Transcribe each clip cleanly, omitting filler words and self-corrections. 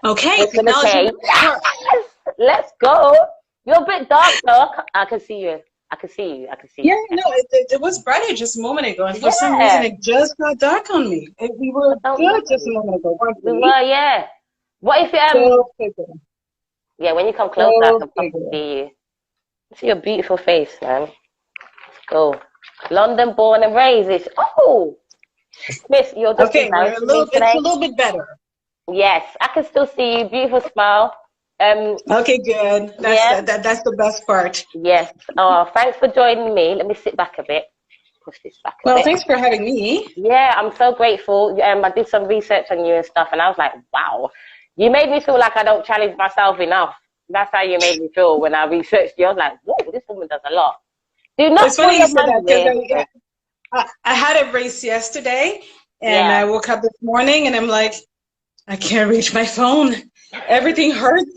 Okay, It's gonna say, yes, let's go. You're a bit dark, though. I can see you. I can see you. I can see Yeah, you. no, it was brighter just a moment ago, and for some reason Yeah. it just got dark on me. We were I don't good just a know. moment ago, weren't We we? were, yeah. What if Go figure. yeah, when you come closer, I Go can properly figure. see you. See your beautiful face, man. Let's go. London born and raised. Oh, Miss, you're just too Okay, nice to me it's a today. little bit better. Yes, I can still see you. Beautiful smile. Okay, good. Yeah, That's the best part. yes. Oh, thanks for joining me. Let me sit back a bit. Push this back a Well, bit. thanks for having me. Yeah, I'm so grateful. I did some research on you and stuff, and I was like, wow. You made me feel like I don't challenge myself enough. That's how you made me feel when I researched you. I was like, whoa, this woman does a lot. Do not It's pull funny you your said that man's because I had a race yesterday, and Yeah. I woke up this morning and I'm like, I can't reach my phone. Everything hurts.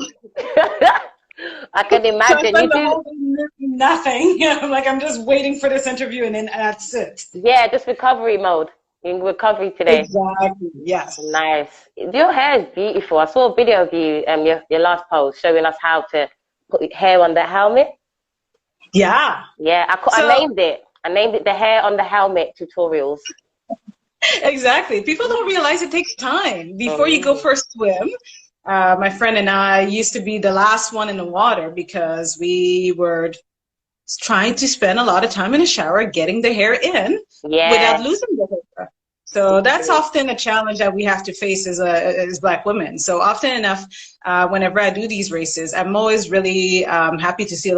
I can So I imagine. You spent the do, whole day doing nothing. I'm like, I'm just waiting for this interview, and then that's it. yeah, just recovery mode. In recovery today. Exactly. Yes. Nice. Your hair is beautiful. I saw a video of you, your last post, showing us how to put your hair on the helmet. Yeah. Yeah, I So named it. I named it the hair on the helmet tutorials. exactly. People don't realize it takes time before you go Mm. for a swim. My friend and I used to be the last one in the water because we were trying to spend a lot of time in the shower getting the hair in without Yeah. losing the hair. So that's often a challenge that we have to face as Black women. So often enough, whenever I do these races, I'm always really happy to see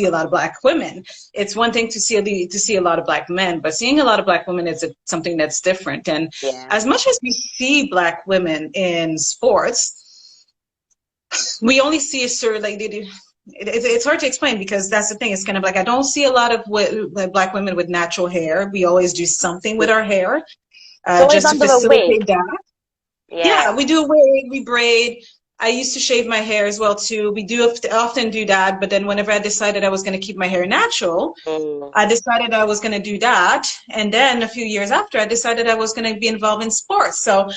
a lot of Black women. It's one thing to see a lot of Black men, but seeing a lot of Black women is something that's different. And Yeah. as much as we see Black women in sports, we only see a certain it's hard to explain because that's the thing. It's kind of like I don't see a lot of Black women with natural hair. We always do something with our hair It's always just to under a wig. facilitate that. Yeah. Yeah, we do a wig, we braid. I used to shave my hair as well too. We do often do that, but then whenever I decided I was going to keep my hair natural, Mm. I decided I was going to do that. And then a few years after, I decided I was going to be involved in sports. So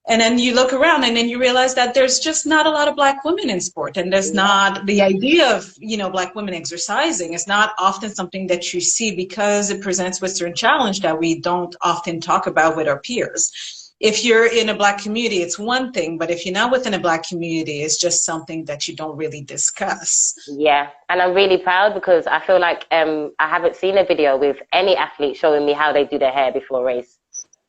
and then you look around and then you realize that there's just not a lot of Black women in sport. And there's Yeah. not the idea of, Black women exercising is not often something that you see because it presents with certain challenge that we don't often talk about with our peers. If you're in a Black community, it's one thing, but if you're not within a Black community, it's just something that you don't really discuss. Yeah, and I'm really proud because I feel like I haven't seen a video with any athlete showing me how they do their hair before a race.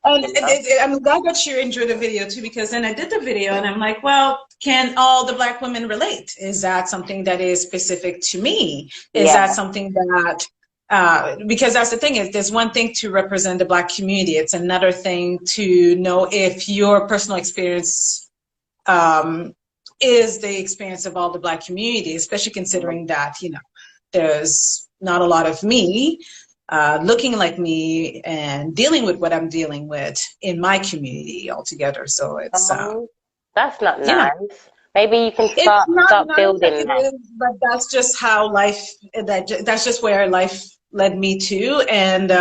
And You know? I'm glad that you enjoyed the video too, because then I did the video and I'm like, well, can all the Black women relate? Is that something that is specific to me? Is that Yeah. something that, because that's the thing is there's one thing to represent the Black community. It's another thing to know if your personal experience is the experience of all the Black community, especially considering that, there's not a lot of me looking like me and dealing with what I'm dealing with in my community altogether. So it's That's not yeah, nice. Maybe you can it's not start nice, building that. but that's just how life. That's just where life led me to, and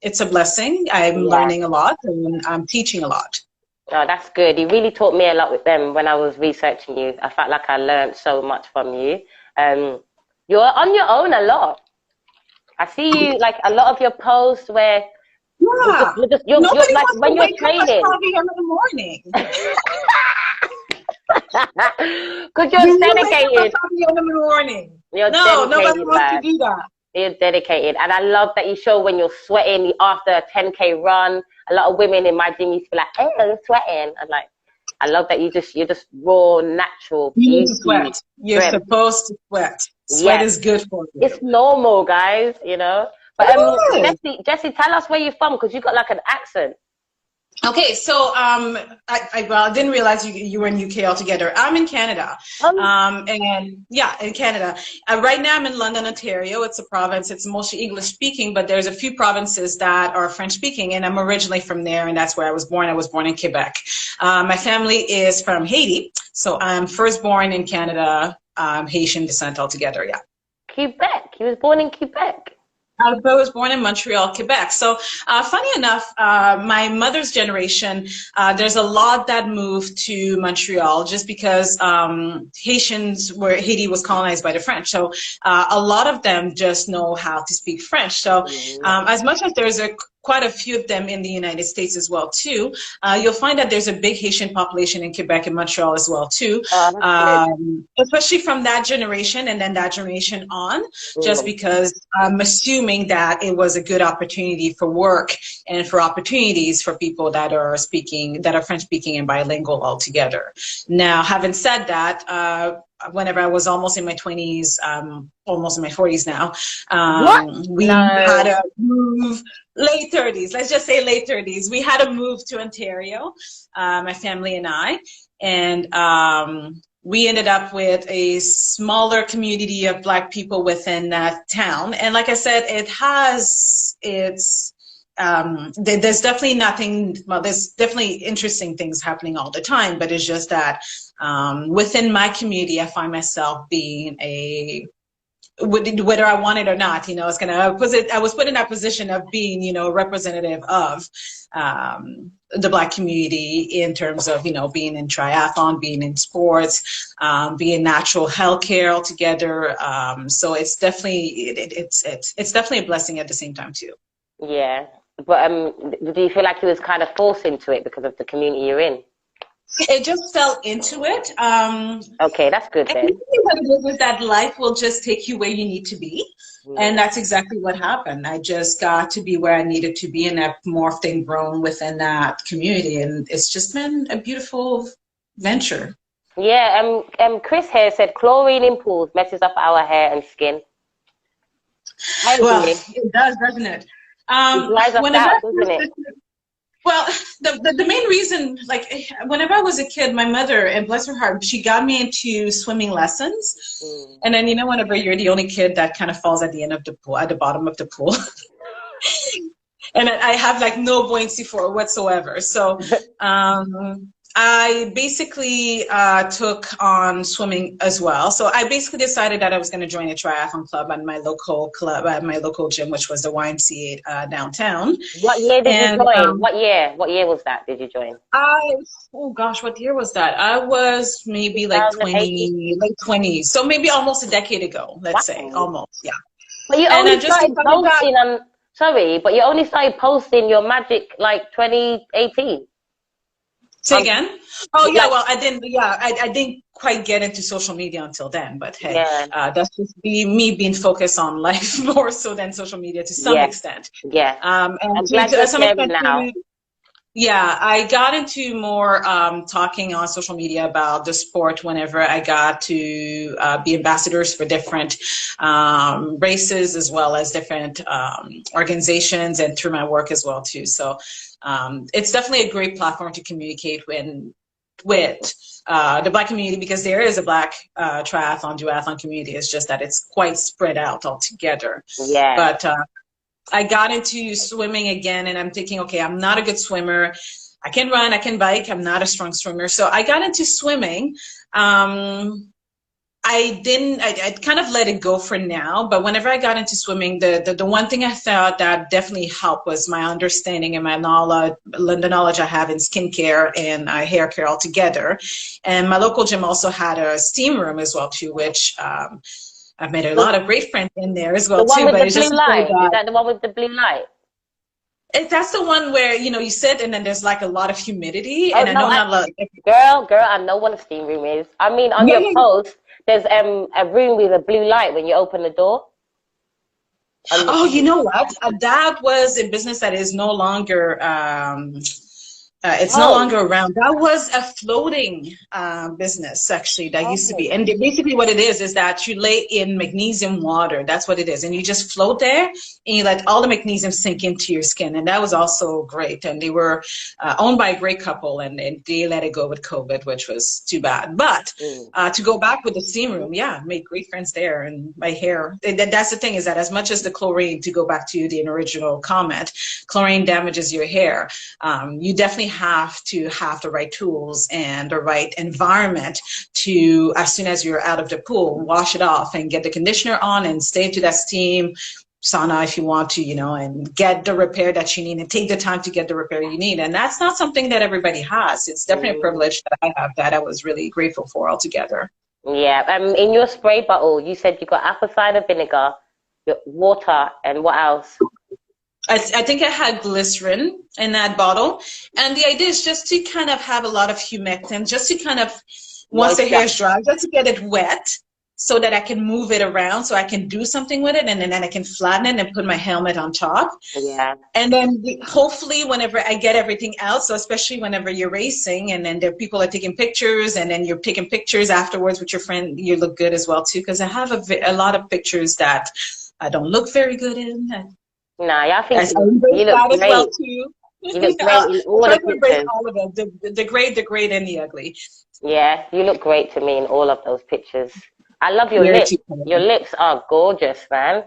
it's a blessing. I'm Yeah. learning a lot and I'm teaching a lot. Oh, that's good. You really taught me a lot with them when I was researching you. I felt like I learned so much from you. You're on your own a lot. I see you like a lot of your posts where Yeah, you're nobody like wants to when you're wake up at training. 5 a.m. in the morning. Because Do you're you wake up at 5 dedicated. a.m. in the morning? You're No, nobody dedicated, wants to man. do that. You're dedicated. And I love that you show when you're sweating after a 10K run. A lot of women in my gym used to be like, hey, I'm sweating. I love that you're just raw, natural You need to beauty. sweat. You're Strength. supposed to sweat. Sweat Yes. is good for you. It's normal, guys, But It is. Jessy, tell us where you're from because you got like an accent. Okay, so I didn't realize you were in UK altogether. I'm in Canada, and yeah, in Canada. Right now I'm in London, Ontario. It's a province. It's mostly English speaking, but there's a few provinces that are French speaking, and I'm originally from there, and that's where I was born. I was born in Quebec. My family is from Haiti, so I'm first born in Canada, Haitian descent altogether. Yeah. Quebec. He was born in Quebec. I was born in Montreal, Quebec. So, funny enough, my mother's generation, there's a lot that moved to Montreal just because Haiti was colonized by the French. So, a lot of them just know how to speak French. So, as much as there's quite a few of them in the United States as well too, you'll find that there's a big Haitian population in Quebec and Montreal as well too, especially from that generation and then that generation on, just because I'm assuming that it was a good opportunity for work and for opportunities for people that are French speaking and bilingual altogether. Now, having said that, whenever I was almost in my 20s, almost in my 40s now, we had to move, late 30s, let's just say late 30s. We had to move to Ontario, my family and I, and we ended up with a smaller community of Black people within that town. And like I said, there's definitely there's definitely interesting things happening all the time, but it's just that within my community, I find myself being whether I want it or not, I was put in that position of being, a representative of the Black community in terms of, being in triathlon, being in sports, being natural healthcare altogether. So it's definitely, it's definitely a blessing at the same time too. Yeah. But do you feel like you was kind of forced into it because of the community you're in? It just fell into it. Okay, that's good then. I think what it is that life will just take you where you need to be. And that's exactly what happened. I just got to be where I needed to be, and I've morphed and grown within that community. And it's just been a beautiful venture. Yeah, Chris here said chlorine in pools messes up our hair and skin. Well, it does, doesn't it? Well, the main reason, like, whenever I was a kid, my mother, and bless her heart, she got me into swimming lessons. And then, whenever you're the only kid that kind of falls at the end of the pool, at the bottom of the pool. And I have, like, no buoyancy for it whatsoever. So I basically took on swimming as well. So I basically decided that I was going to join a triathlon club at my local gym, which was the YMCA downtown. What year did you join? What year was that? Did you join? Oh gosh, what year was that? I was maybe like late 20s. So maybe almost a decade ago, let's say, almost, yeah. But you only started posting but you only started posting your magic like 2018. Say again? Oh yeah, well I didn't quite get into social media until then, but hey, that's just me being focused on life more so than social media to some extent. Yeah. And I'm glad you're sharing now. Yeah, I got into more talking on social media about the sport whenever I got to be ambassadors for different races as well as different organizations, and through my work as well too. So it's definitely a great platform to communicate with the Black community, because there is a Black duathlon community. It's just that it's quite spread out altogether. Yeah. But I got into swimming again, and I'm thinking, okay, I'm not a good swimmer. I can run, I can bike. I'm not a strong swimmer. So I got into swimming. I kind of let it go for now, but whenever I got into swimming, the one thing I thought that definitely helped was my understanding and my knowledge, the knowledge I have in skincare and hair care altogether. And my local gym also had a steam room as well too, which I've made a lot of great friends in there as well too. But it's just light. Is that the one with the blue light? That's the one where you sit and then there's like a lot of humidity. And girl, I know what a steam room is. I mean, on your post, there's a room with a blue light when you open the door. Oh, you know what? That was a business that is no longer. It's no longer around. That was a floating business, actually, that used to be. And basically what it is that you lay in magnesium water. That's what it is. And you just float there, and you let all the magnesium sink into your skin. And that was also great. And they were owned by a great couple, and they let it go with COVID, which was too bad. But to go back with the steam room, made great friends there. And my hair, that's the thing, is that as much as the chlorine, to go back to the original comment, chlorine damages your hair, you definitely have to have the right tools and the right environment to, as soon as you're out of the pool, wash it off and get the conditioner on and stay to that steam sauna if you want to, you know, and get the repair that you need and take the time to get the repair you need. And that's not something that everybody has. It's definitely a privilege that I have that I was really grateful for altogether. Yeah. In your spray bottle, you said you got apple cider vinegar, water, and what else? I think I had glycerin in that bottle. And the idea is just to kind of have a lot of humectant, just to kind of, once the hair is dry, just to get it wet, so that I can move it around, so I can do something with it, and then I can flatten it and put my helmet on top. Yeah. And then hopefully whenever I get everything out, so especially whenever you're racing and then people are taking pictures and then you're taking pictures afterwards with your friend, you look good as well too, because I have a lot of pictures that I don't look very good in. Nah, yeah, I think you look great. Well too. You look great in all the pictures. All of it, the great, and the ugly. Yeah, you look great to me in all of those pictures. I love your lips. Your lips are gorgeous, man.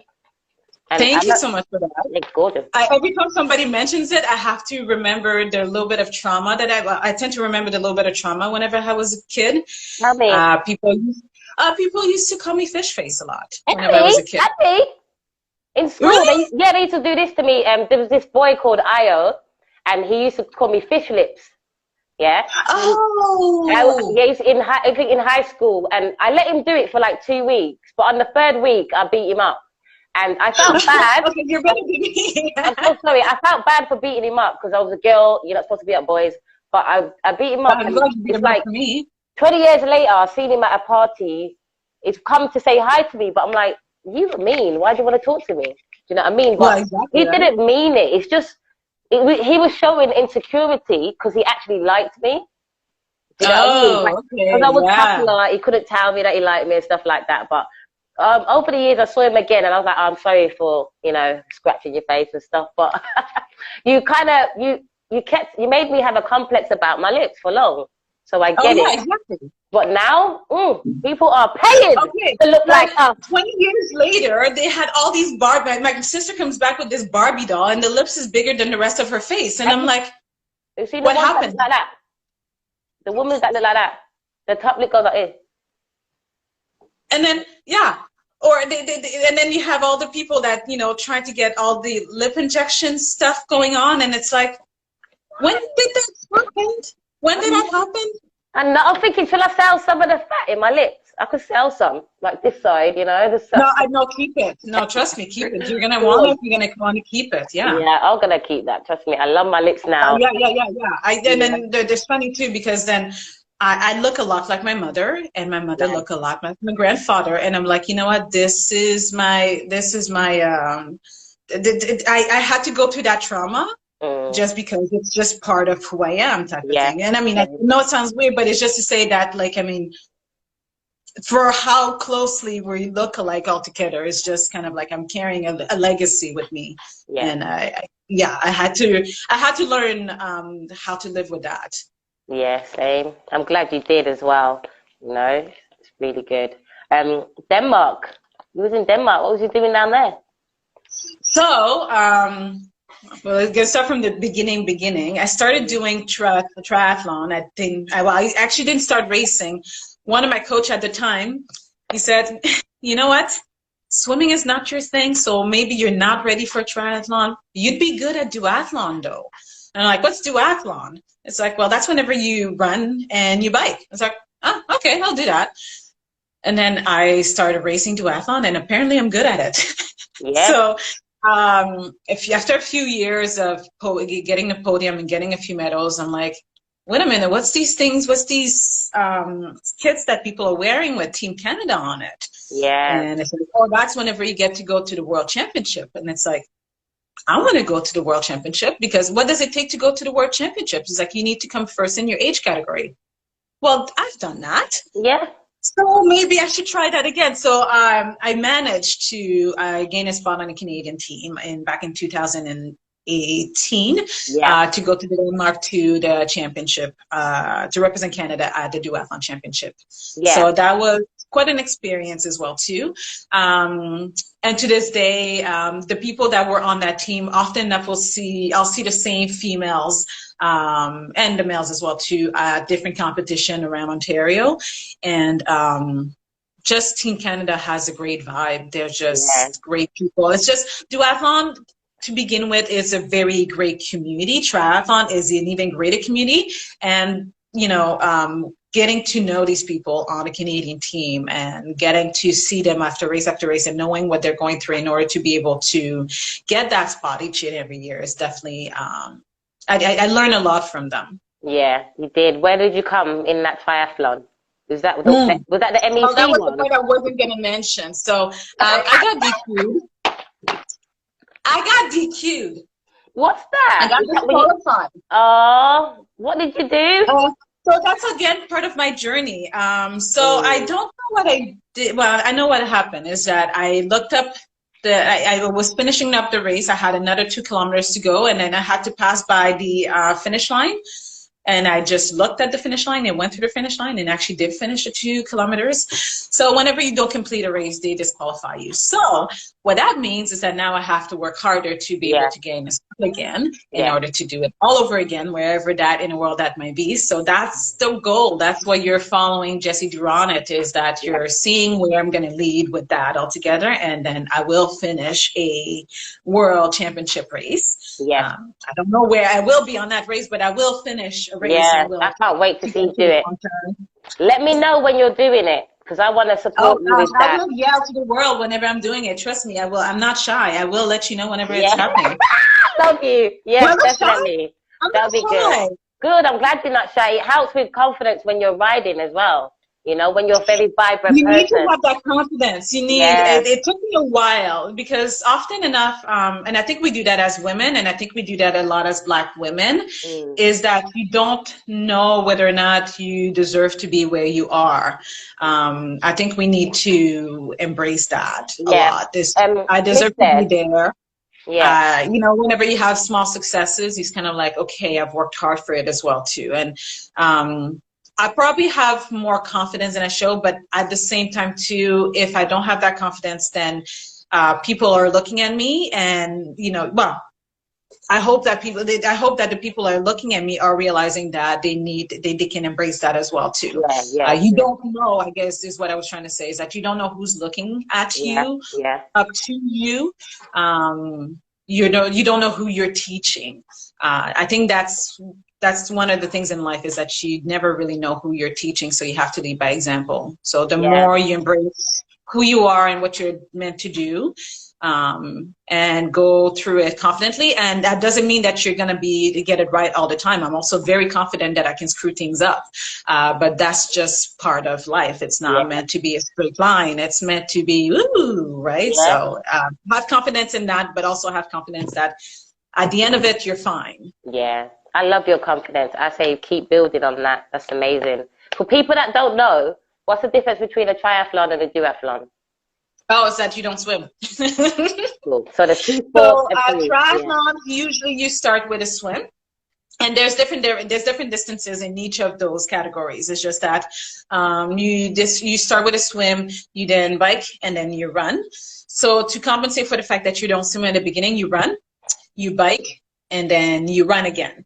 And thank you so much for that. They're gorgeous. Every time somebody mentions it, I have to remember the little bit of trauma that I tend to remember the little bit of trauma whenever I was a kid. Tell me. People used to call me fish face a lot whenever I was a kid. In school, really? they used to do this to me. There was this boy called Io, and he used to call me fish lips. Yeah. Oh. In high school, and I let him do it for like 2 weeks. But on the 3rd week, I beat him up, and I felt bad. Okay, you're better than me. I'm so sorry. I felt bad for beating him up because I was a girl. You're not supposed to beat up boys, but I beat him up. And it's like 20 years later, I seen him at a party. He's come to say hi to me, but I'm like, you were mean. Why do you want to talk to me? Do you know what I mean? But he didn't mean it. It's just. He was showing insecurity because he actually liked me. You know what I mean? Because I was popular, he couldn't tell me that he liked me and stuff like that. But over the years, I saw him again, and I was like, I'm sorry for, you know, scratching your face and stuff. But you made me have a complex about my lips for long, so I get it. Exactly. But now, people are paying to look like us. 20 years later, they had all these Barbie. My sister comes back with this Barbie doll, and the lips is bigger than the rest of her face. And I'm like, what happened? Like that? The women that look like that. The top lip goes like this. And then, and then you have all the people that, you know, trying to get all the lip injection stuff going on. And it's like, when did that happen? When did that happen? And I'm thinking, shall I sell some of the fat in my lips? I could sell some, like this side, you know. No, keep it. No, trust me, keep it. You're gonna want to keep it. Yeah. Yeah, I'm gonna keep that. Trust me, I love my lips now. And then there's funny too, because then I look a lot like my mother, and my mother look a lot like my grandfather, and I'm like, you know what? This is my. I had to go through that trauma. Just because it's just part of who I am type of thing. And I mean, I know it sounds weird, but it's just to say that, like, I mean, for how closely we look alike altogether, it's just kind of like I'm carrying a legacy with me. Yeah. And I had to learn how to live with that. Yeah, same. I'm glad you did as well. You know, it's really good. Denmark. You was in Denmark. What was you doing down there? So, well, let's start from the beginning. I started doing triathlon. I actually didn't start racing. One of my coach at the time, he said, you know what? Swimming is not your thing, so maybe you're not ready for triathlon. You'd be good at duathlon, though. And I'm like, what's duathlon? It's like, well, that's whenever you run and you bike. It's like, oh, okay, I'll do that. And then I started racing duathlon, and apparently I'm good at it. Yeah. So after a few years of getting the podium and getting a few medals, I'm like, wait a minute, what's these things? What's these kits that people are wearing with Team Canada on it? Yeah. And it's like, oh, that's whenever you get to go to the World Championship. And it's like, I want to go to the World Championship, because what does it take to go to the World Championships? It's like, you need to come first in your age category. Well, I've done that. Yeah. So maybe I should try that again. So I managed to gain a spot on a Canadian team back in 2018 to go to Denmark to the championship, to represent Canada at the Duathlon Championship. Yeah. So that was quite an experience as well too. And to this day, the people that were on that team, often enough I'll see the same females and the males as well too at different competition around Ontario. And just Team Canada has a great vibe. They're just great people. It's just duathlon to begin with is a very great community. Triathlon is an even greater community, and you know, getting to know these people on a Canadian team and getting to see them after race and knowing what they're going through in order to be able to get that spot each and every year is definitely, I learn a lot from them. Yeah, you did. Where did you come in that triathlon? Was that the MEC Oh, that was one? the part I wasn't going to mention. So I got DQ'd. What's that? I got disqualified. Oh, what did you do? So that's again part of my journey. So I don't know what I did. Well, I know what happened is that I looked up I was finishing up the race. I had another 2 kilometers to go, and then I had to pass by the finish line. And I just looked at the finish line and went through the finish line and actually did finish the 2 kilometers. So whenever you don't complete a race, they disqualify you. So what that means is that now I have to work harder to be able to gain a spot again in order to do it all over again, wherever that in the world that may be. So that's the goal. That's what you're following, Jessey Deroneth, is that you're seeing where I'm going to lead with that altogether. And then I will finish a world championship race. Yeah. I don't know where I will be on that race, but I will finish a race. Yeah, I can't wait to see you do it. Let me know when you're doing it, because I want to support you with that. I will yell to the world whenever I'm doing it. Trust me, I will. I'm not shy. I will let you know whenever it's happening. Love you. Yes, definitely. That'll be good. Good. I'm glad you're not shy. It helps with confidence when you're riding as well. You know, when you're a very vibrant person. You need to have that confidence. You need, it took me a while because often enough, and I think we do that as women, and I think we do that a lot as Black women, is that you don't know whether or not you deserve to be where you are. I think we need to embrace that a lot. I deserve to be there. Yeah. You know, whenever you have small successes, it's kind of like, okay, I've worked hard for it as well too. And, I probably have more confidence than I show, but at the same time too, if I don't have that confidence, then people are looking at me, and you know, well, I hope that the people are looking at me are realizing that they can embrace that as well too. You don't know, I guess is what I was trying to say, is that you don't know who's looking at you, up to you. You don't know who you're teaching. I think that's one of the things in life, is that you never really know who you're teaching, so you have to lead by example. So the more you embrace who you are and what you're meant to do, and go through it confidently, and that doesn't mean that you're going to get it right all the time. I'm also very confident that I can screw things up, but that's just part of life. It's not meant to be a straight line. It's meant to be, ooh, right? So have confidence in that, but also have confidence that at the end of it, you're fine. Yeah. I love your confidence. I say keep building on that. That's amazing. For people that don't know, what's the difference between a triathlon and a duathlon? Oh, it's that you don't swim. Cool. So the triathlon, usually you start with a swim. And there's different distances in each of those categories. It's just that you start with a swim, you then bike, and then you run. So to compensate for the fact that you don't swim at the beginning, you run, you bike, and then you run again.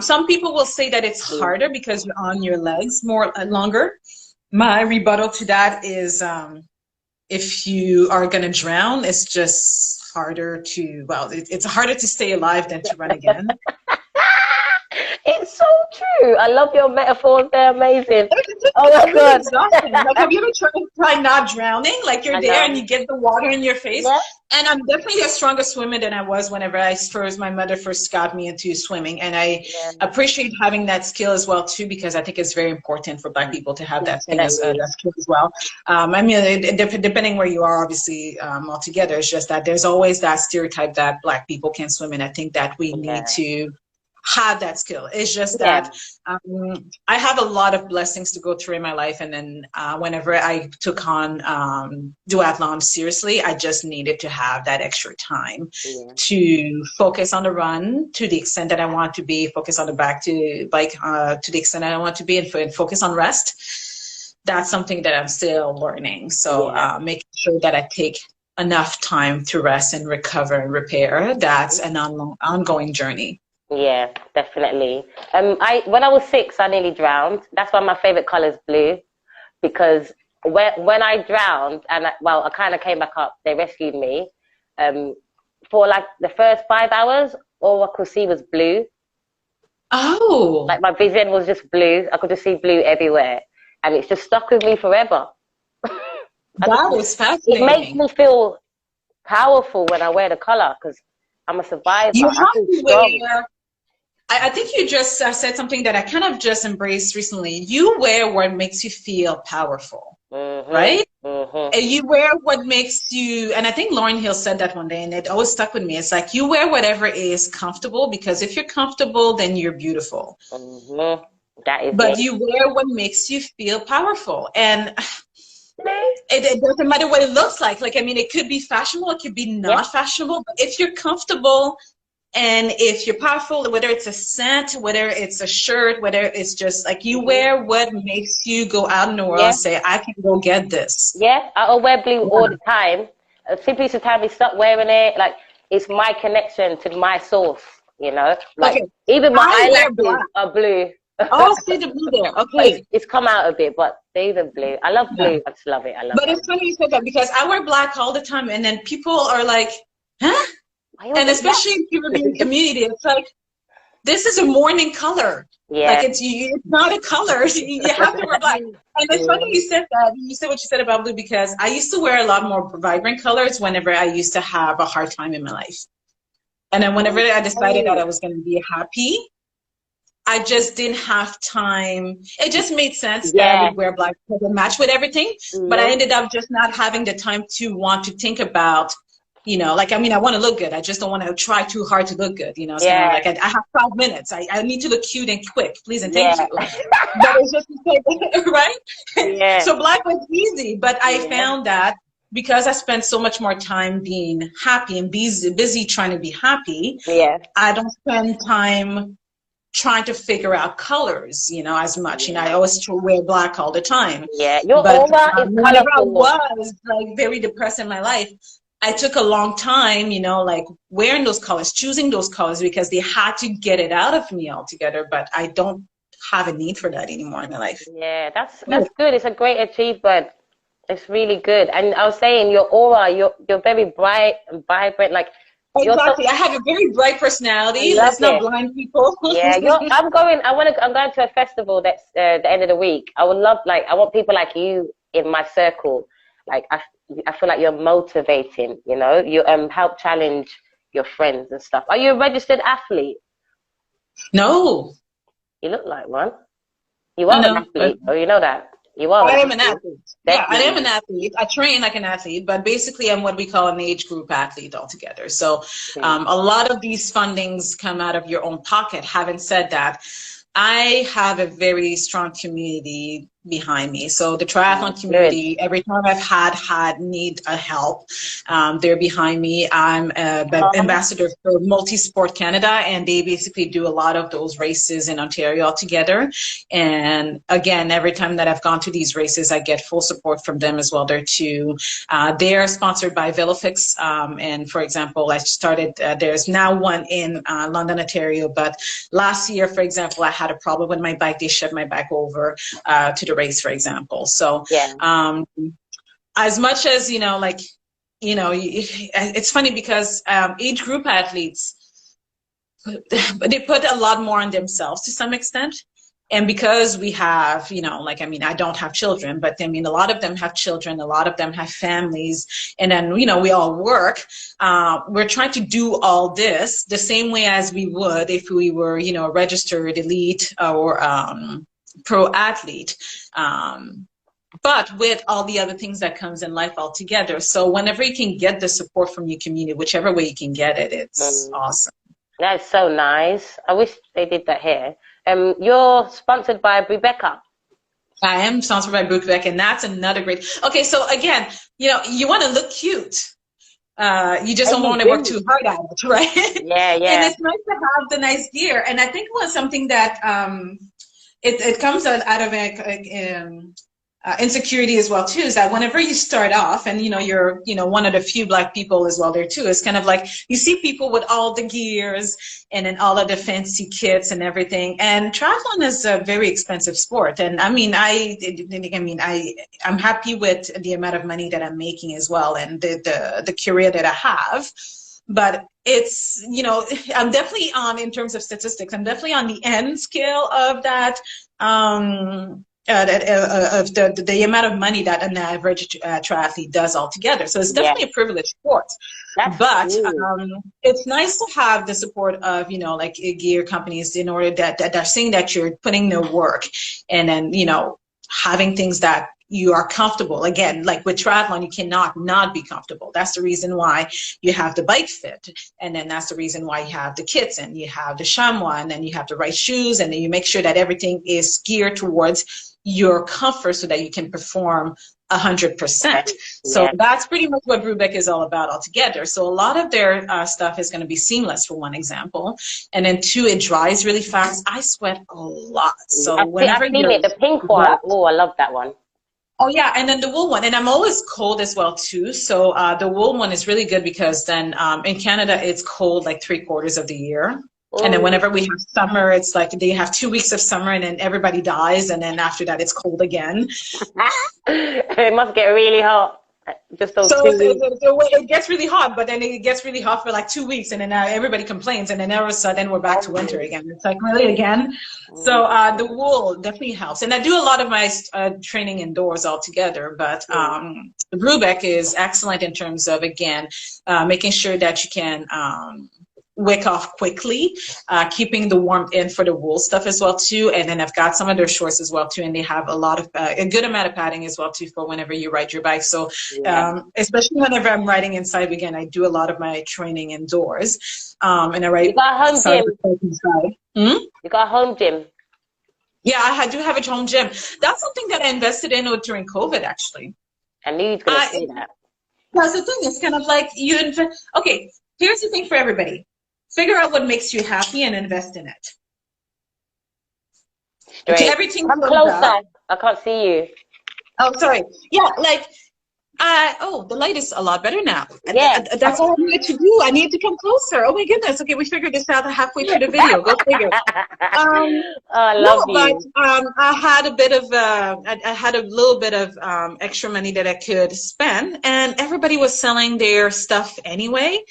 Some people will say that it's harder because you're on your legs longer. My rebuttal to that is if you are going to drown, it's just harder to, it's harder to stay alive than to run again. It's so true. I love your metaphors. They're amazing. Oh my God. Like, have you ever tried not drowning? Like you're there and you get the water in your face. Yeah. And I'm definitely a stronger swimmer than I was whenever my mother first got me into swimming. And I appreciate having that skill as well too, because I think it's very important for Black people to have that skill as well. I mean, depending where you are, obviously, altogether, it's just that there's always that stereotype that Black people can't swim. And I think that we need to have that skill. It's just that I have a lot of blessings to go through in my life, and then whenever I took on duathlon seriously, I just needed to have that extra time to focus on the run to the extent that I want to be, focus on the bike to the extent that I want to be, and focus on rest. That's something that I'm still learning. So making sure that I take enough time to rest and recover and repair, that's an ongoing journey. Yeah, definitely. When I was 6, I nearly drowned. That's why my favorite color is blue, because when I drowned, and I kind of came back up, they rescued me. For like the first 5 hours, all I could see was blue. Oh. Like my vision was just blue. I could just see blue everywhere. And it's just stuck with me forever. That was fascinating. It makes me feel powerful when I wear the color because I'm a survivor. You have to wear, I think you just said something that I kind of just embraced recently. You wear what makes you feel powerful, right? And you wear what makes you, and I think Lauryn Hill said that one day, and it always stuck with me. It's like you wear whatever is comfortable, because if you're comfortable, then you're beautiful. That is but you wear what makes you feel powerful. And it doesn't matter what it looks like. Like, I mean, it could be fashionable, it could be not fashionable, but if you're comfortable and if you're powerful, whether it's a scent, whether it's a shirt, whether it's just like you wear what makes you go out in the world and say, I can go get this. Yeah, I'll wear blue all the time. Simply to tell me stop wearing it. Like, it's my connection to my source, you know? Like, even my eyelashes are blue. Oh, see the blue there. Okay. It's come out a bit, but they're even blue. I love blue. I just love it. I love it. But it's funny you said that, because I wear black all the time, and then people are like, huh? And especially in Caribbean community, it's like, this is a mourning color. Yeah. Like, it's not a color. You have to wear black. And it's funny you said that. You said what you said about blue, because I used to wear a lot more vibrant colors whenever I used to have a hard time in my life. And then whenever I decided that I was going to be happy, I just didn't have time. It just made sense that I would wear black because it matched with everything. But I ended up just not having the time to want to think about, you know, like, I mean, I want to look good. I just don't want to try too hard to look good, you know. So like, I have 5 minutes. I need to look cute and quick, please and thank you. But it's just, right? Yeah. So black was easy. But I found that because I spent so much more time being happy and busy trying to be happy, I don't spend time trying to figure out colors, you know, as much. You know, I always wear black all the time. Yeah, your aura is whenever I was like very depressed in my life, I took a long time, you know, like wearing those colors, choosing those colors, because they had to get it out of me altogether. But I don't have a need for that anymore in my life. Yeah, that's good. It's a great achievement. It's really good. And I was saying, your aura, you're very bright and vibrant, like. Exactly. I have a very bright personality. Let's not blind people. I'm going to a festival that's the end of the week. I would love, like, I want people like you in my circle. Like, I feel like you're motivating, you know, you help challenge your friends and stuff. Are you a registered athlete? No. You look like one. You are an athlete. Oh, you know that. You are. I am an athlete. Yeah, I am an athlete. I train like an athlete, but basically I'm what we call an age group athlete altogether. So a lot of these fundings come out of your own pocket. Having said that, I have a very strong community behind me. So the triathlon community, every time I've had need a help, they're behind me. I'm an ambassador for Mulitsports Canada, and they basically do a lot of those races in Ontario altogether. And again, every time that I've gone to these races, I get full support from them as well there too. They're sponsored by FitNatixs. And for example, I started, there's now one in London, Ontario, but last year, for example, I had a problem with my bike. They shipped my bike over to the race, for example. So as much as, you know, like, you know, it's funny because age group athletes, they put a lot more on themselves to some extent. And because we have, you know, like, I mean, I don't have children, but I mean, a lot of them have children, a lot of them have families, and then, you know, we all work. We're trying to do all this the same way as we would if we were, you know, a registered elite or pro athlete. But with all the other things that comes in life altogether. So whenever you can get the support from your community, whichever way you can get it, it's awesome. That's so nice. I wish they did that here. You're sponsored by Rebecca. I am sponsored by Rebecca, and that's another great. Okay, so again, you know, you want to look cute. You just don't want to work too hard at it, right? Yeah, yeah. And it's nice to have the nice gear. And I think it was something that it comes out of insecurity as well too, is that whenever you start off, and you're one of the few Black people as well there too, it's kind of like you see people with all the gears and then all of the fancy kits and everything, and triathlon is a very expensive sport. And I'm happy with the amount of money that I'm making as well, and the career that I have. But it's, I'm definitely in terms of statistics, I'm definitely on the end scale of that, of the amount of money that an average triathlete does altogether. So it's definitely a privileged sport. But it's nice to have the support of, like gear companies, in order that they're seeing that you're putting the work, and then, having things that you are comfortable. Again, like with triathlon, you cannot not be comfortable. That's the reason why you have the bike fit. And then that's the reason why you have the kits, and you have the chamois, and then you have the right shoes, and then you make sure that everything is geared towards your comfort so that you can perform 100%. So that's pretty much what Rubek is all about altogether. So a lot of their stuff is going to be seamless, for one example. And then two, it dries really fast. I sweat a lot. So whenever I've seen it, the pink one. Oh, I love that one. Oh yeah, and then the wool one, and I'm always cold as well too. So the wool one is really good, because then in Canada it's cold like 3/4 of the year, and then whenever we have summer, it's like they have 2 weeks of summer, and then everybody dies, and then after that it's cold again. It must get really hot. Just so it gets really hot, but then it gets really hot for like 2 weeks, and then everybody complains, and then all of a sudden we're back to winter again. It's like, really, again? So the wool definitely helps, and I do a lot of my training indoors altogether. But Rubek is excellent in terms of, again, making sure that you can wick off quickly, keeping the warmth in for the wool stuff as well too. And then I've got some of their shorts as well too, and they have a lot of a good amount of padding as well too for whenever you ride your bike. So especially whenever I'm riding inside, again, I do a lot of my training indoors, and I ride. You got a home gym. You got a home gym. Yeah, I do have a home gym. That's something that I invested in during COVID, actually. I knew you were going to say that. Because the thing is kind of like okay, here's the thing for everybody. Figure out what makes you happy and invest in it. Straight. Okay, everything. I'm closer. I can't see you. Oh, sorry. Yeah, like, the light is a lot better now. Yeah. That's all I needed to do. I needed to come closer. Oh my goodness. Okay, we figured this out halfway through the video. Go figure. I love you. But I had a bit of, I had a little bit of extra money that I could spend, and everybody was selling their stuff anyway.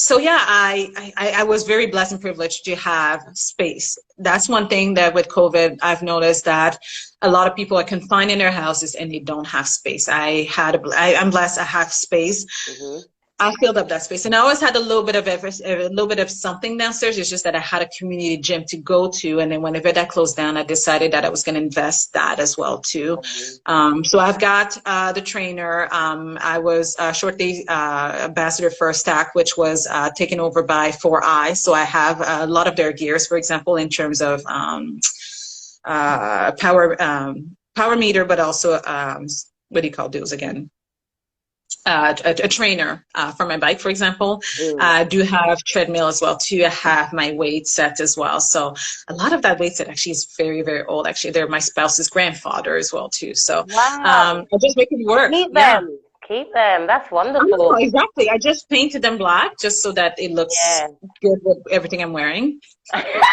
So yeah, I was very blessed and privileged to have space. That's one thing that with COVID, I've noticed that a lot of people are confined in their houses and they don't have space. I'm blessed. I have space. I filled up that space, and I always had a little bit of something downstairs. It's just that I had a community gym to go to, and then whenever that closed down, I decided that I was going to invest that as well too. So I've got the trainer. I was shortly ambassador for Stack, which was taken over by 4i. So I have a lot of their gears, for example, in terms of power meter, but also what do you call those again? A trainer for my bike, for example. I do have treadmill as well too. I have my weight set as well. So a lot of that weight set actually is very, very old. Actually, they're my spouse's grandfather as well too. So I just make it work. Keep them. That's wonderful. Oh, exactly. I just painted them black just so that it looks good with everything I'm wearing.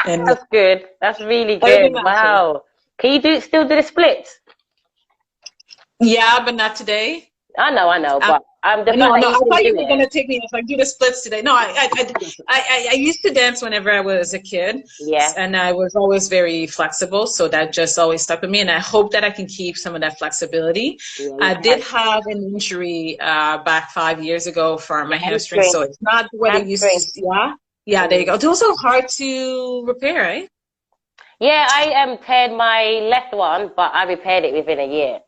And that's good. That's really good. Wow. Can you still do the splits? Yeah, but not today. I know, but I thought you were gonna take me if I do the splits today. No, I used to dance whenever I was a kid. Yeah. And I was always very flexible, so that just always stuck with me. And I hope that I can keep some of that flexibility. I did have an injury back 5 years ago for my hamstring, so it's not what it used to. Yeah, there you go. Those are hard to repair, right? Yeah, I teared my left one, but I repaired it within a year.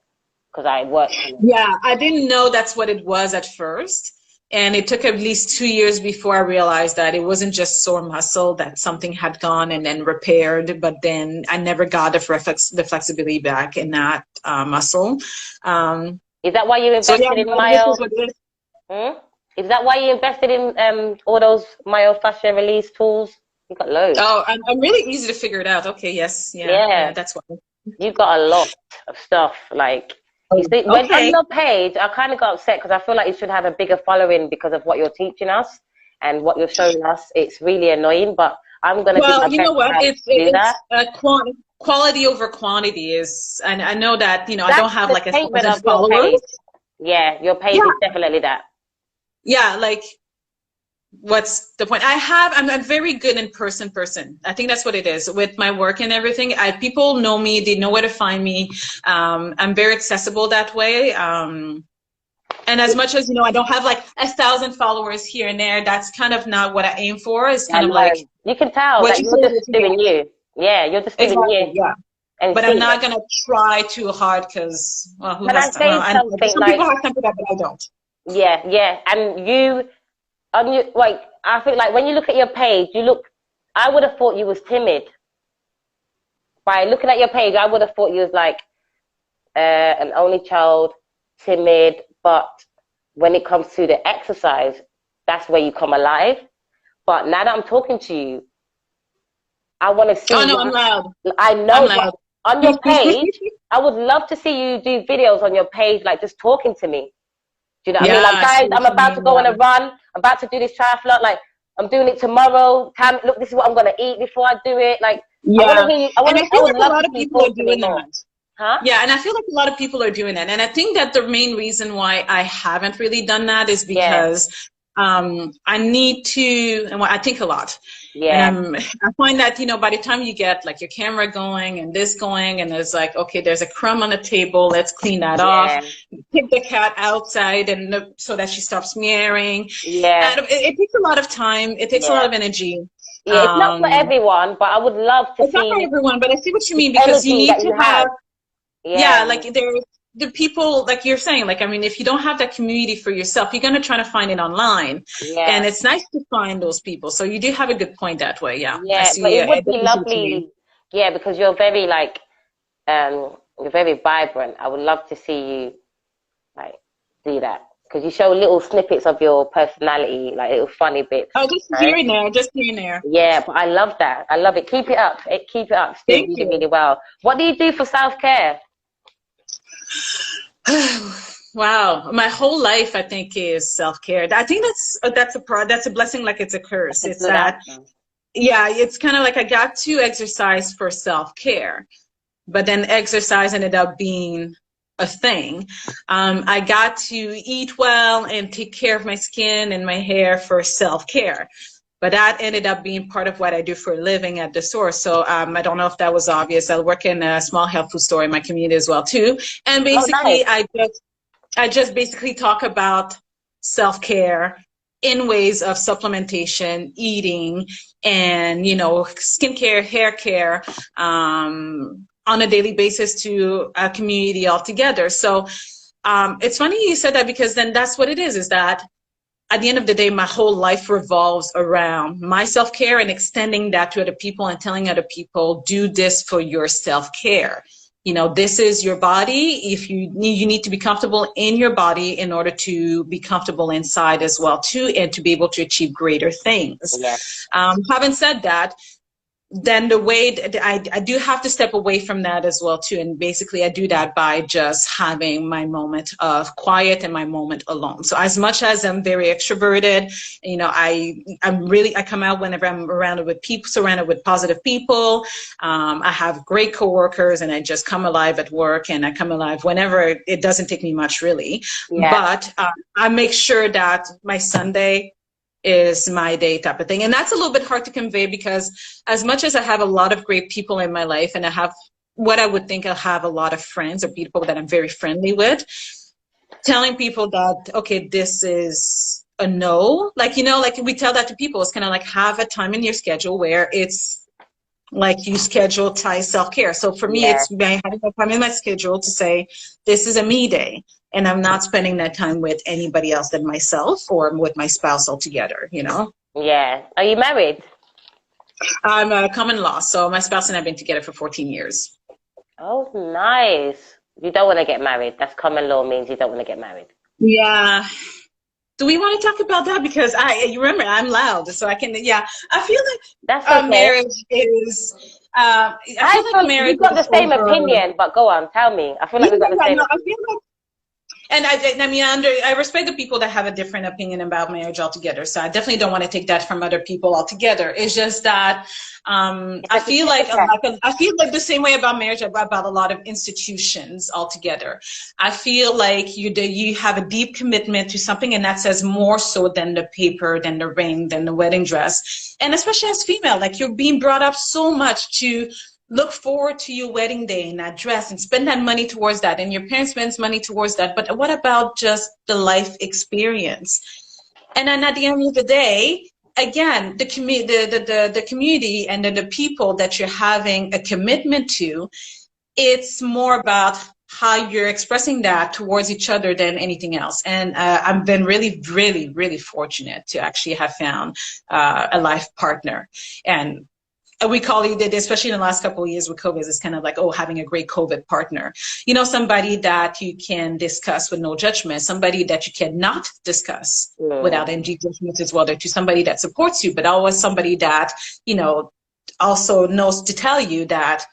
Because I worked. Yeah, I didn't know that's what it was at first. And it took at least 2 years before I realized that it wasn't just sore muscle, that something had gone and then repaired, but then I never got the flexibility back in that muscle. Is that why you invested in myo? Is that why you invested in all those myofascial release tools? You got loads. Oh, I'm really easy to figure it out. Okay, yes. Yeah, that's why. You got a lot of stuff. Like, you see, when on your page, I kind of got upset because I feel like you should have a bigger following because of what you're teaching us and what you're showing us. It's really annoying, but I'm going to do my you know what? best to do that. Quality over quantity is, and I know that, you know, That's I don't have like 1,000 of your page. followers. Yeah, your page is definitely that. Yeah, like, what's the point? I'm a very good in person. I think that's what it is with my work and everything. People know me, they know where to find me. I'm very accessible that way. And as much as, you know, I don't have like 1,000 followers here and there, that's kind of not what I aim for. It's kind of like, you can tell that you're just doing you. Yeah, you're just doing you. Yeah. But I'm not gonna try too hard because, well, who has some people have time for that, but I don't. Yeah, and you, like, I feel like when you look at your page, I would have thought you was timid. By looking at your page, I would have thought you was like an only child, timid, but when it comes to the exercise, that's where you come alive. But now that I'm talking to you, I want to see. Oh no, I'm loud. I know. On your page, I would love to see you do videos on your page, like just talking to me. Do you know what I mean? Like, guys, I'm about to go on a run. I'm about to do this triathlon. Like, I'm doing it tomorrow. Look, this is what I'm gonna eat before I do it. Like, I want to hear you. And I feel like a lot of people are doing that. Huh? Yeah, and I feel like a lot of people are doing that. And I think that the main reason why I haven't really done that is because I need to, and I think a lot. Yeah. I find that, you know, by the time you get like your camera going and this going, and there's like, okay, there's a crumb on the table, let's clean that off. Take the cat outside and so that she stops meowing. Yeah. And it takes a lot of time. It takes a lot of energy. Yeah, it's not for everyone, but I would love to see. It's not for everyone, but I see what you mean, because you need to have. Yeah, like there's the people, like you're saying, like, I mean, if you don't have that community for yourself, you're going to try to find it online. Yeah. And it's nice to find those people. So you do have a good point that way. Yeah. Yeah, but it would be lovely. Yeah, because you're very like, you're very vibrant. I would love to see you like do that. Because you show little snippets of your personality, like little funny bits. Oh, just here and there, just here and there. Yeah, but I love that. I love it. Keep it up. Keep it up. Still really, really well. What do you do for self-care? Wow, my whole life I think is self-care. I think that's a blessing, like it's a curse. It's that, yeah, it's kind of like I got to exercise for self-care, but then exercise ended up being a thing. I got to eat well and take care of my skin and my hair for self-care. But that ended up being part of what I do for a living at the source. So I don't know if that was obvious. I work in a small health food store in my community as well too. And basically I just basically talk about self-care in ways of supplementation, eating, and, you know, skincare, hair care, on a daily basis to a community altogether. So it's funny you said that, because then that's what it is that at the end of the day, my whole life revolves around my self-care and extending that to other people and telling other people, do this for your self-care. You know, this is your body. If you need to be comfortable in your body in order to be comfortable inside as well too, and to be able to achieve greater things. Yes. Having said that, then the way that I do have to step away from that as well too. And basically I do that by just having my moment of quiet and my moment alone. So as much as I'm very extroverted, you know, I come out whenever I'm surrounded with positive people. I have great coworkers, and I just come alive at work, and I come alive whenever. It doesn't take me much really. Yeah. But I make sure that my Sunday is my day type of thing. And that's a little bit hard to convey, because as much as I have a lot of great people in my life, and I have what I would think I have a lot of friends or people that I'm very friendly with, telling people that, okay, this is a no, like, you know, like we tell that to people, it's kind of like have a time in your schedule where it's like you schedule self-care. So for me, it's having a time in my schedule to say, this is a me day. And I'm not spending that time with anybody else than myself or with my spouse altogether, you know? Yeah. Are you married? I'm a common law. So my spouse and I have been together for 14 years. Oh, nice. You don't want to get married. That's common law, means you don't want to get married. Yeah. Do we want to talk about that? Because you remember, I'm loud, so I can, I feel like that's okay. Marriage is, I feel like marriage we've got the is same over. opinion, but go on, tell me. I feel like we've got the same. No, I feel like, and I mean, I respect the people that have a different opinion about marriage altogether. So I definitely don't want to take that from other people altogether. It's just that I feel like the same way about marriage about a lot of institutions altogether. I feel like you have a deep commitment to something, and that says more so than the paper, than the ring, than the wedding dress. And especially as female, like you're being brought up so much to look forward to your wedding day and that dress and spend that money towards that, and your parents spends money towards that. But what about just the life experience? And then at the end of the day, again, the community and then the people that you're having a commitment to, it's more about how you're expressing that towards each other than anything else. And I've been really, really, really fortunate to actually have found a life partner. And we call it, especially in the last couple of years with COVID, it's kind of like, oh, having a great COVID partner. You know, somebody that you can discuss with no judgment, somebody that you cannot discuss without any judgment as well, to somebody that supports you, but always somebody that, you know, also knows to tell you that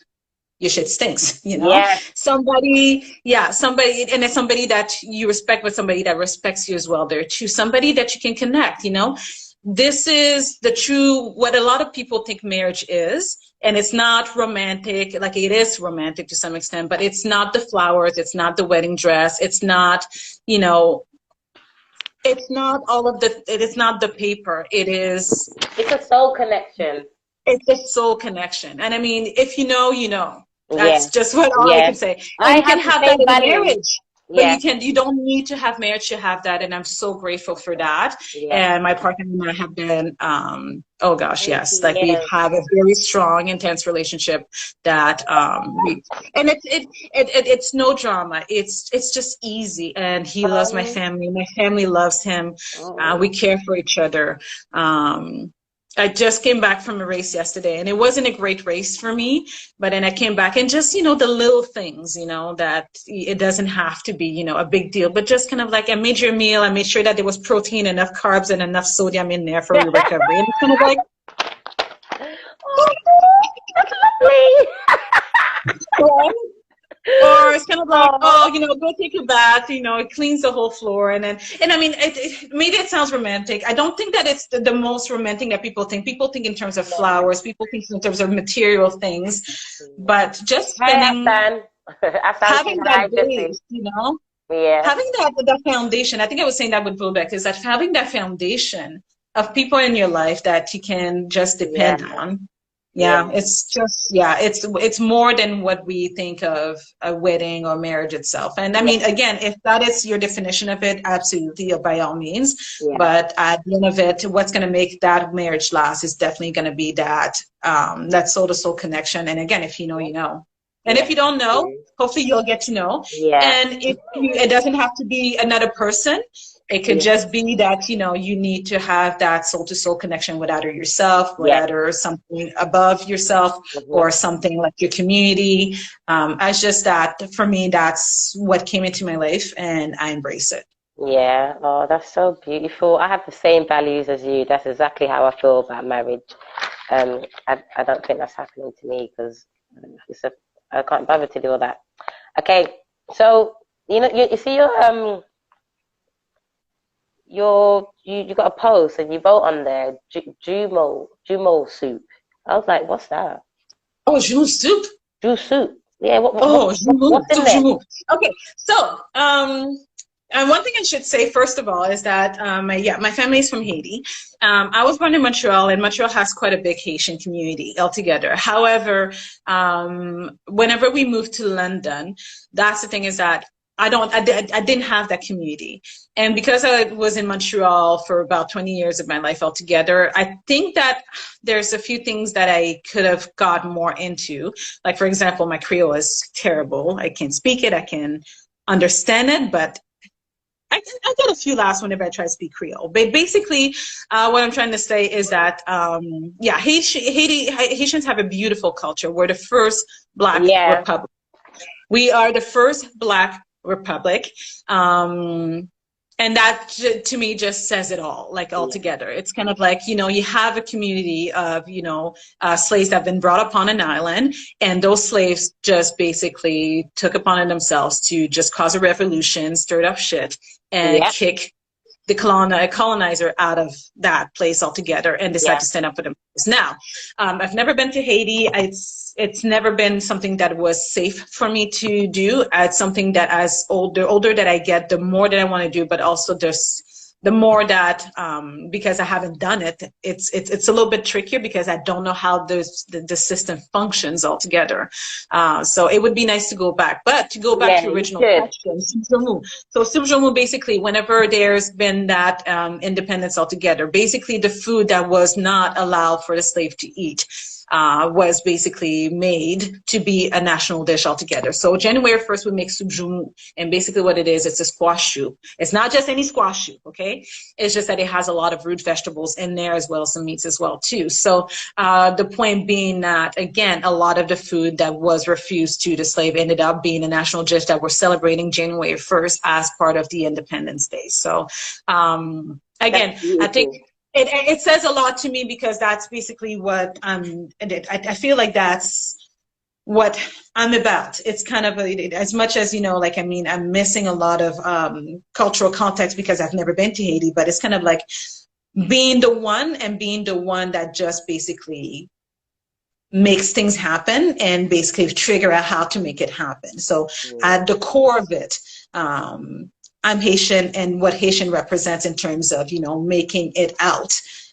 your shit stinks, you know? Yeah. Somebody, and it's somebody that you respect, but somebody that respects you as well there too. Somebody that you can connect, you know? This is the true, what a lot of people think marriage is, and it's not romantic. Like, it is romantic to some extent, but it's not the flowers, it's not the wedding dress, it's not, you know, it's not all of the, it's not the paper. It's a soul connection. It's a soul connection. And I mean, if you know, you know. That's just what all I can say. And you can have that in marriage. But you don't need to have marriage to have that, and I'm so grateful for that. And my partner and I have been, oh gosh, yes, like we have a very strong, intense relationship that, and it's no drama. It's just easy, and he loves my family. My family loves him. We care for each other. I just came back from a race yesterday, and it wasn't a great race for me, but then I came back and just, you know, the little things, you know, that it doesn't have to be, you know, a big deal, but just kind of like, I made your meal. I made sure that there was protein, enough carbs, and enough sodium in there for your recovery. And it's kind of like, oh, that's lovely. Or it's kind of like, oh, you know, go take a bath, you know, it cleans the whole floor. And I mean, maybe it sounds romantic. I don't think that it's the most romantic that people think. People think in terms of flowers, people think in terms of material things, but just spending, having that base, you know, having that foundation. I think I was saying that with Bullbeck, is that having that foundation of people in your life that you can just depend on. It's just, it's more than what we think of a wedding or marriage itself. And I mean, again, if that is your definition of it, absolutely, by all means. But at the end of it, what's going to make that marriage last is definitely going to be that, that soul-to-soul connection. And again, if you know, you know. And if you don't know, hopefully you'll get to know. And it doesn't have to be another person. It could just be that, you know, you need to have that soul-to-soul connection with either yourself, with either something above yourself, or something like your community. It's just that, for me, that's what came into my life, and I embrace it. Yeah. Oh, that's so beautiful. I have the same values as you. That's exactly how I feel about marriage. I don't think that's happening to me, because I can't bother to do all that. Okay. So, you know, you see you got a post and you wrote on there jumeau soup. I was like, what's that? Oh, jumeau soup. Jumeau soup. Yeah. What's in there? Okay, so and one thing I should say first of all is that my family is from Haiti. I was born in Montreal, and Montreal has quite a big Haitian community altogether. However, whenever we moved to London, that's the thing, is that I didn't have that community. And because I was in Montreal for about 20 years of my life altogether, I think that there's a few things that I could have got more into. Like, for example, my Creole is terrible. I can speak it, I can understand it, but I get a few laughs whenever I try to speak Creole. But basically, what I'm trying to say is that, Haitians have a beautiful culture. We're the first Black republic. We are the first Black republic. And that to me just says it all, like altogether. It's kind of like, you know, you have a community of, you know, slaves that have been brought upon an island, and those slaves just basically took upon it themselves to just cause a revolution, stirred up shit, and kick the colonizer out of that place altogether, and decide to stand up for themselves. Now, I've never been to Haiti. It's never been something that was safe for me to do. It's something that as older that I get, the more that I want to do, but also the more that, because I haven't done it, it's a little bit trickier because I don't know how the system functions altogether. So it would be nice to go back. But to go back to the original question, so Subjomu, basically, whenever there's been that independence altogether, basically the food that was not allowed for the slave to eat was basically made to be a national dish altogether. So January 1st, we make subjumu, and basically what it is, it's a squash soup. It's not just any squash soup, okay? It's just that it has a lot of root vegetables in there, as well as some meats as well too. So the point being that, again, a lot of the food that was refused to the slave ended up being a national dish that we're celebrating January 1st as part of the Independence Day. So again, I think it says a lot to me, because that's basically what I feel like that's what I'm about. It's kind of as much as, you know, like, I mean, I'm missing a lot of cultural context because I've never been to Haiti, but it's kind of like being the one that just basically makes things happen and basically figure out how to make it happen. So at the core of it, I'm Haitian, and what Haitian represents in terms of, you know, making it out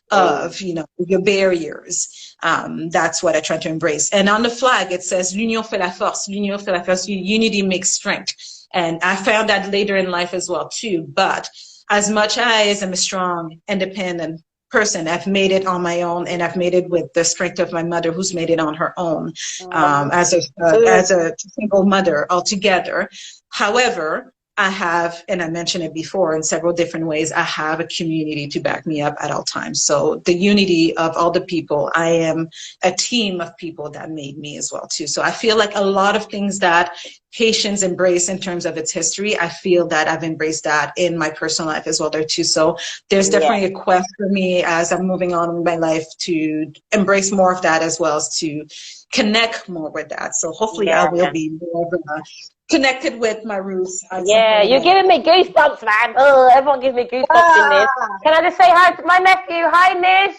of, you know, your barriers. That's what I try to embrace. And on the flag, it says, l'union fait la force, l'union fait la force, unity makes strength. And I found that later in life as well too. But as much as I'm a strong, independent person, I've made it on my own, and I've made it with the strength of my mother, who's made it on her own, as a single mother altogether. However, I have, and I mentioned it before in several different ways, I have a community to back me up at all times. So the unity of all the people, I am a team of people that made me as well too. So I feel like a lot of things that Haitians embrace in terms of its history, I feel that I've embraced that in my personal life as well there too. So there's definitely a quest for me as I'm moving on in my life to embrace more of that, as well as to connect more with that. So hopefully I will be more of a connected with my roots. You're giving me goosebumps, man. Oh, everyone gives me goosebumps in this. Can I just say hi to my nephew? Hi, Nish.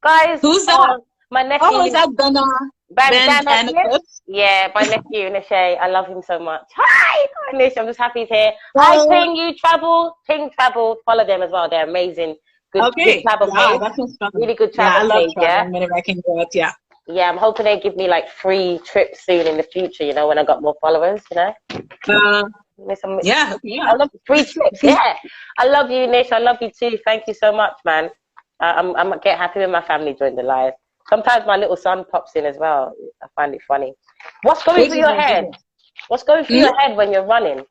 Guys. Who's that? My nephew. Oh, is that Ben? Yeah, my nephew, Nish. I love him so much. Hi, Nish. I'm just happy he's here. Hi, Ping Travel. Follow them as well. They're amazing. Good travel page. Really good travel page. Whenever I can go it, Yeah, I'm hoping they give me like free trips soon in the future, you know, when I got more followers, you know. I love free trips. Yeah, I love you, Nish. I love you too. Thank you so much, man. I'm get happy when my family join the live. Sometimes my little son pops in as well. I find it funny. What's going through your head? What's going through your head when you're running?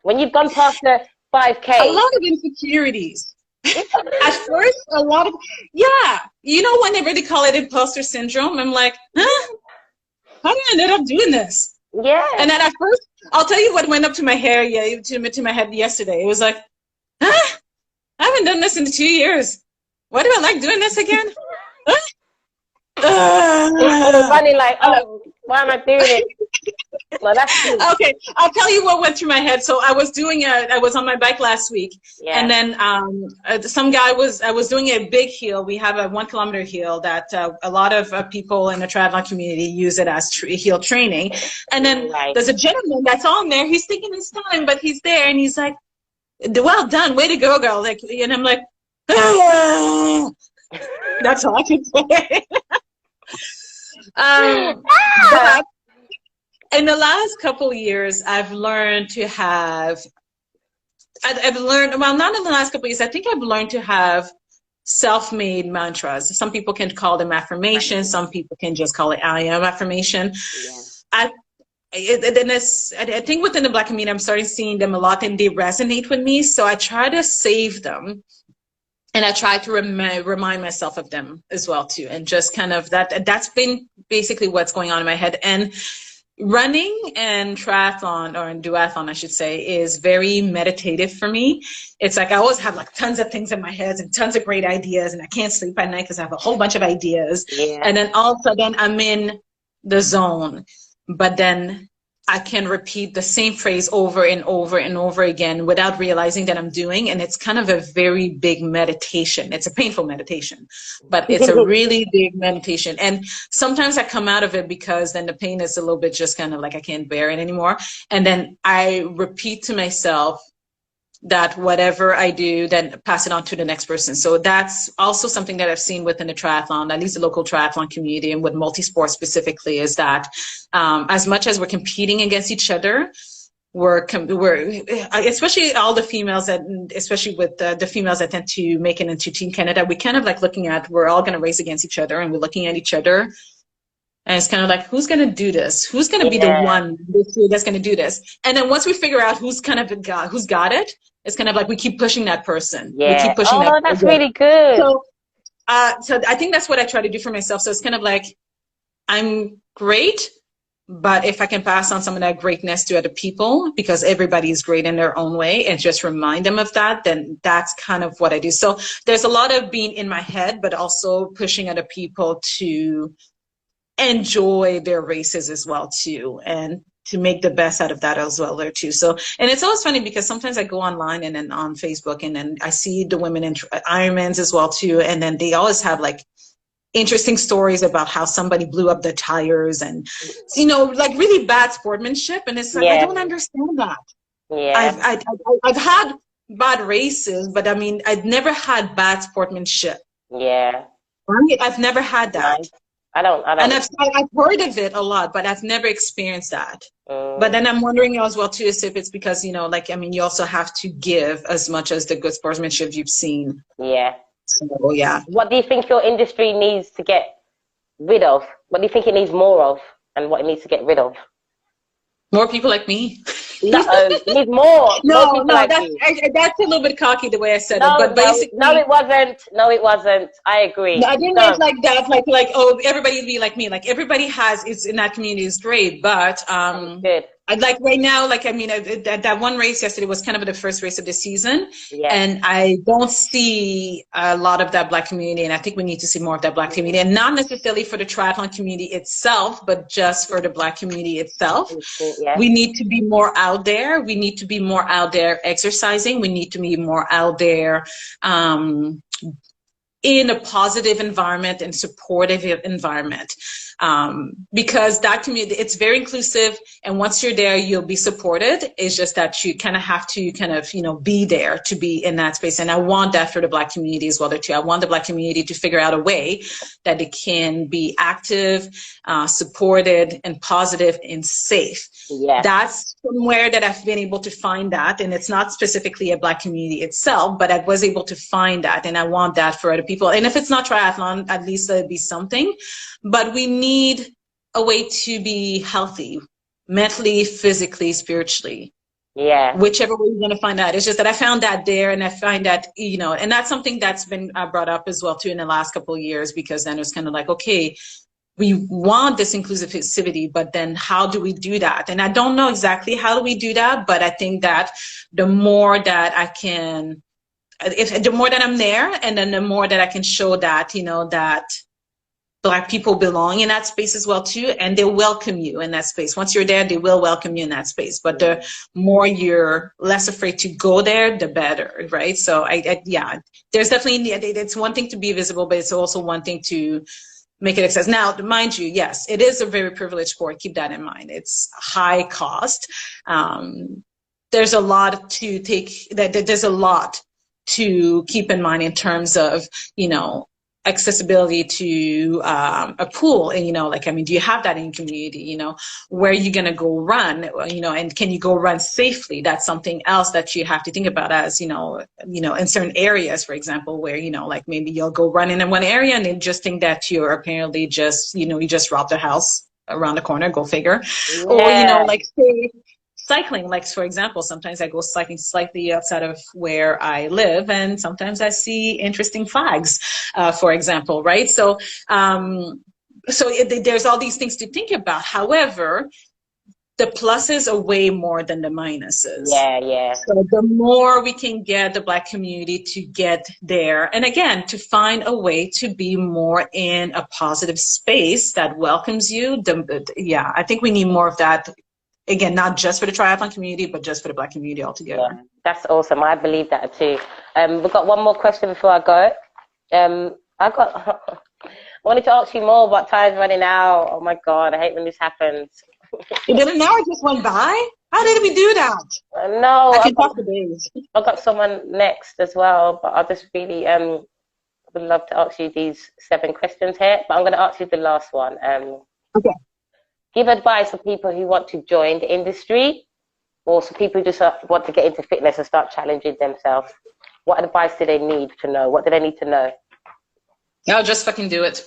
When you've gone past the 5K? A lot of insecurities. At first, a lot of, you know, whenever they call it imposter syndrome, I'm like, how did I end up doing this? Yeah. And then at first, I'll tell you what went up to my hair, to my head yesterday. It was like, I haven't done this in 2 years. Why do I like doing this again? It's funny, like, oh, why am I doing it? Well, that's true. Okay, I'll tell you what went through my head. So I was on my bike last week, and then I was doing a big hill. We have a 1 kilometer hill that a lot of people in the triathlon community use it as hill training. And then there's a gentleman that's on there. He's taking his time, but he's there, and he's like, "Well done, way to go, girl!" Like, and I'm like, that's all I can say. But in the last couple of years, I've learned to have, well, not in the last couple of years, I think I've learned to have self-made mantras. Some people can call them affirmations. Some people can just call it I am affirmation. Yeah. I think within the Black community, I'm starting seeing them a lot, and they resonate with me. So I try to save them. And I try to remind myself of them as well too. And just kind of that's been basically what's going on in my head. And running and triathlon, or in duathlon, I should say, is very meditative for me. It's like I always have like tons of things in my head and tons of great ideas, and I can't sleep at night because I have a whole bunch of ideas. Yeah. And then all of a sudden I'm in the zone, but then I can repeat the same phrase over and over and over again without realizing that I'm doing. And it's kind of a very big meditation. It's a painful meditation, but it's a really big meditation. And sometimes I come out of it because then the pain is a little bit just kind of like I can't bear it anymore. And then I repeat to myself that whatever I do, then pass it on to the next person. So that's also something that I've seen within the triathlon, at least the local triathlon community, and with Mulitsports specifically, is that as much as we're competing against each other, we're especially all the females, that, especially with the females that tend to make it into Team Canada, we kind of like looking at, we're all going to race against each other, and we're looking at each other. And it's kind of like, who's going to do this? Who's going to be the one that's going to do this? And then once we figure out who's got it, it's kind of like we keep pushing that person. Yeah. We keep pushing that person. That's really good. So I think that's what I try to do for myself. So it's kind of like, I'm great, but if I can pass on some of that greatness to other people, because everybody is great in their own way, and just remind them of that, then that's kind of what I do. So there's a lot of being in my head, but also pushing other people to enjoy their races as well too, and to make the best out of that as well there too. So, and it's always funny because sometimes I go online and then on Facebook, and then I see the women in Ironmans as well too, and then they always have like interesting stories about how somebody blew up the tires, and like really bad sportsmanship. And it's like, I don't understand that. Yeah, I've had bad races, but I mean, I've never had bad sportsmanship. Yeah, right? I've never had that. Nice. I don't. And I've heard of it a lot, but I've never experienced that. But then I'm wondering as well too, if it's because, like, I mean, you also have to give as much as the good sportsmanship you've seen. Yeah. So, yeah. What do you think your industry needs to get rid of? What do you think it needs more of, and what it needs to get rid of? More people like me. No, you need more. No, that's a little bit cocky the way I said it. But basically, no, it wasn't. No, it wasn't. I agree. No, I didn't mean like that. Like, oh, everybody be like me. Like everybody is in that community is great, but good. I'd like right now, like, I mean, that one race yesterday was kind of the first race of the season. Yeah. And I don't see a lot of that Black community. And I think we need to see more of that Black community, and not necessarily for the triathlon community itself, but just for the Black community itself. Yeah. We need to be more out there. We need to be more out there exercising. We need to be more out there, in a positive environment and supportive environment, because that community, it's very inclusive, and once you're there, you'll be supported. It's just that you kind of have to be there to be in that space. And I want that for the Black community as well too. I want the Black community to figure out a way that it can be active, supported, and positive and safe. Yeah. That's somewhere that I've been able to find that, and it's not specifically a Black community itself, but I was able to find that, and I want that for other people. And if it's not triathlon, at least there'll be something. But we need a way to be healthy, mentally, physically, spiritually. Yeah. Whichever way you're going to find that. It's just that I found that there, and I find that, and that's something that's been brought up as well too in the last couple of years, because then it's kind of like, okay, we want this inclusivity, but then how do we do that? And I don't know exactly how do we do that, but I think that the more that I can, the more that I'm there, and then the more that I can show that, that Black people belong in that space as well too, and they welcome you in that space. Once you're there, they will welcome you in that space. But the more you're less afraid to go there, the better, right? So yeah, there's definitely, it's one thing to be visible, but it's also one thing to make it access. Now, mind you, yes, it is a very privileged sport. Keep that in mind. It's high cost. There's a lot to there's a lot to keep in mind in terms of, accessibility to a pool. And, like, I mean, do you have that in your community? Where are you going to go run? And can you go run safely? That's something else that you have to think about as, in certain areas, for example, where, like maybe you'll go running in one area and then just think that you're apparently just, you just robbed a house around the corner, go figure. Yeah. Or, like say, cycling, like for example, sometimes I go cycling slightly outside of where I live, and sometimes I see interesting flags, for example, right? So, there's all these things to think about. However, the pluses are way more than the minuses. Yeah, yeah. So the more we can get the Black community to get there, and again, to find a way to be more in a positive space that welcomes you. Yeah, I think we need more of that. Again, not just for the triathlon community, but just for the Black community altogether. Yeah, that's awesome. I believe that too. We've got one more question before I go. I wanted to ask you more, but time's running out. Oh my God, I hate when this happens. An hour just went by? How did we do that? No, I can talk for days. I've got someone next as well, but I just really would love to ask you these 7 questions here, but I'm going to ask you the last one. Okay. Give advice for people who want to join the industry, or for people who just want to get into fitness and start challenging themselves. What advice do they need to know? What do they need to know? No, just fucking do it.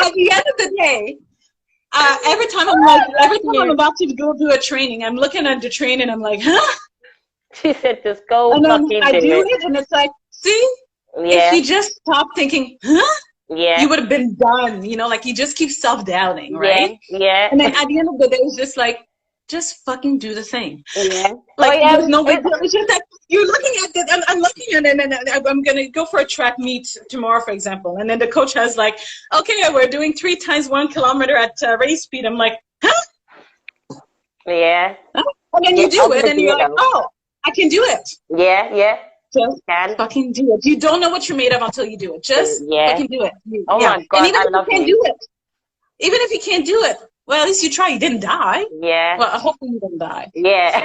At the end of the day, every time I'm about to go do a training, I'm looking at the training, I'm like, huh? She said, just go and fucking do it. I do it, and it's like, see? Yeah. If you just stop thinking, huh? Yeah. You would have been done, you know, like you just keep self-doubting, right? Yeah, yeah. And then at the end of the day, it's just like, just fucking do the thing. Yeah. Like, there's no big deal. It's just that you're looking at it, I'm looking at it, and I'm going to go for a track meet tomorrow, for example. And then the coach has like, okay, we're doing 3 times 1 kilometer at race speed. I'm like, huh? Yeah. And then you do it, and you're like, oh, I can do it. Yeah, yeah. Just fucking do it. You don't know what you're made of until you do it. Just fucking do it. Oh my God, and even I if love you can't do it, even if you can't do it, well, at least you try. You didn't die. Yeah. Well, hopefully you didn't die. Yeah.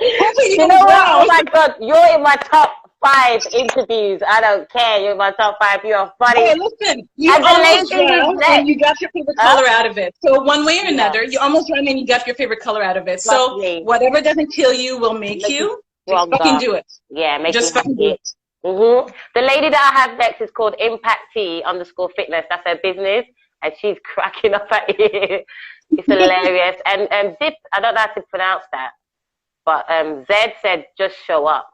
Hopefully you know what? Oh my God, you're in my top 5 interviews. I don't care. You're in my top 5. You're funny. Hey, listen, you almost drowned and you got your favorite color out of it. So one way or another, you almost drowned and you got your favorite color out of it. So whatever doesn't kill you will make you. Just fucking do it. Yeah, just fucking do it. The lady that I have next is called ImpactT_Fitness. That's her business, and she's cracking up at you. It's hilarious. And Zip, I don't know how to pronounce that, but Zed said, just show up.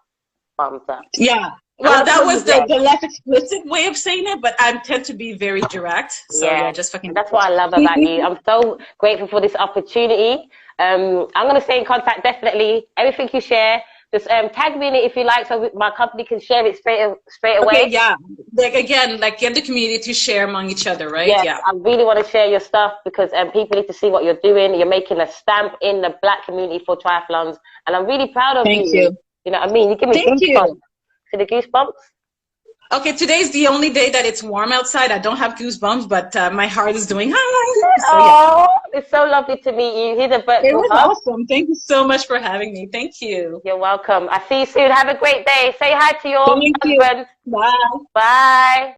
Thumbs up. Yeah. Well, that was the less explicit way of saying it, but I tend to be very direct. So yeah, just fucking. That's what I love about you. I'm so grateful for this opportunity. I'm going to stay in contact, definitely. Everything you share, just tag me in it if you like, so my company can share it straight away. Okay, yeah. Like, again, like get the community to share among each other, right? Yes, yeah. I really want to share your stuff because people need to see what you're doing. You're making a stamp in the Black community for triathlons, and I'm really proud of you. Thank you. You know what I mean? You give me goosebumps. See the goosebumps? Okay, today's the only day that it's warm outside. I don't have goosebumps, but my heart is doing hi. So, oh, it's so lovely to meet you. Here's a virtual It was awesome. Thank you so much for having me. Thank you. You're welcome. I'll see you soon. Have a great day. Say hi to your husband. Bye. Bye.